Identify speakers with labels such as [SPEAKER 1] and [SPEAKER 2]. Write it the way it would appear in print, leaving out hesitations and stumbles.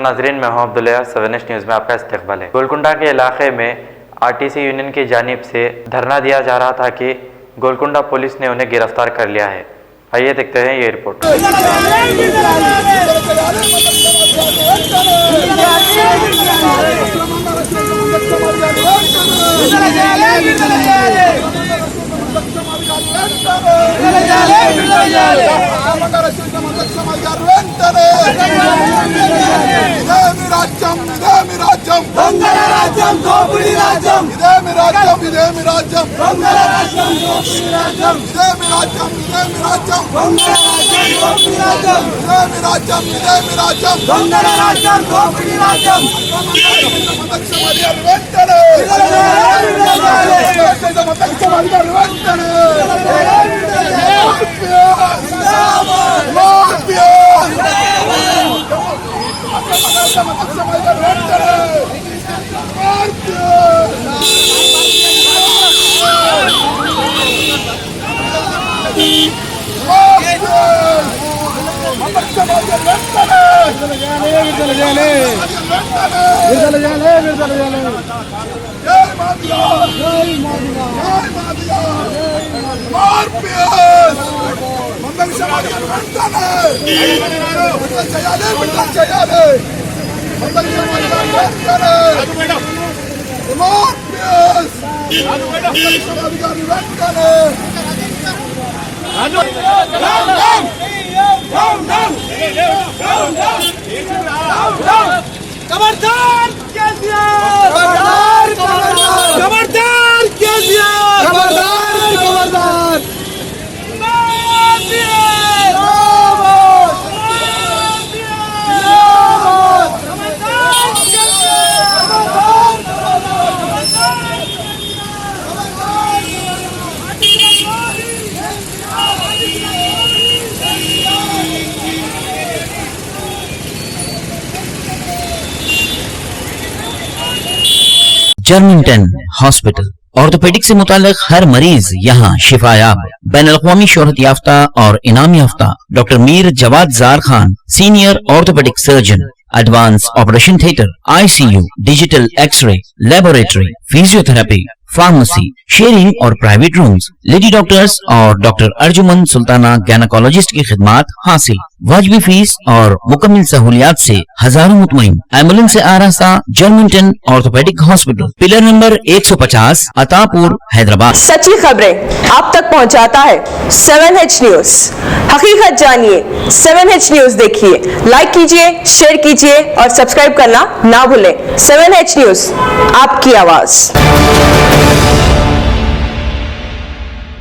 [SPEAKER 1] नाजरीन, मैं हूं अब्दुल्ला। 7 न्यूज़ में आपका इस्तकबाल है। गोलकुंडा के इलाके में आरटीसी यूनियन की जानिब से धरना दिया जा रहा था कि गोलकुंडा पुलिस ने उन्हें गिरफ्तार कर लिया है। आइए देखते हैं ये रिपोर्ट।
[SPEAKER 2] खबरदार केसीआर, खबरदार खबरदार केसीआर, खबरदार खबरदार
[SPEAKER 3] जर्मिंटन हॉस्पिटल ऑर्थोपेडिक से मुतालिक हर मरीज यहाँ शिफायाब। बैनुल-अक़वामी शोहरत याफ्ता और इनाम याफ्ता doctor Mir Jawad Zar Khan, senior orthopaedic surgeon, advance operation theatre, ICU, digital x-ray, laboratory, physiotherapy, pharmacy, sharing और प्राइवेट रूम्स, लेडी डॉक्टर्स और डॉक्टर अर्जुमन सुल्ताना गायनेकोलॉजिस्ट की खिदमात हासिल। वाजिबी फीस और मुकम्मल सहूलियात से हजारों मुतमईन। एम्बुलेंस से आरास्ता जर्मिंटन orthopaedic hospital, pillar number 150, Attapur, Hyderabad.
[SPEAKER 4] सच्ची खबरें आप तक पहुंचाता है 7H न्यूज। हकीकत जानिए, 7H न्यूज देखिए, लाइक कीजिए, शेयर कीजिए और सब्सक्राइब करना ना भूलें। 7H न्यूज, आपकी आवाज।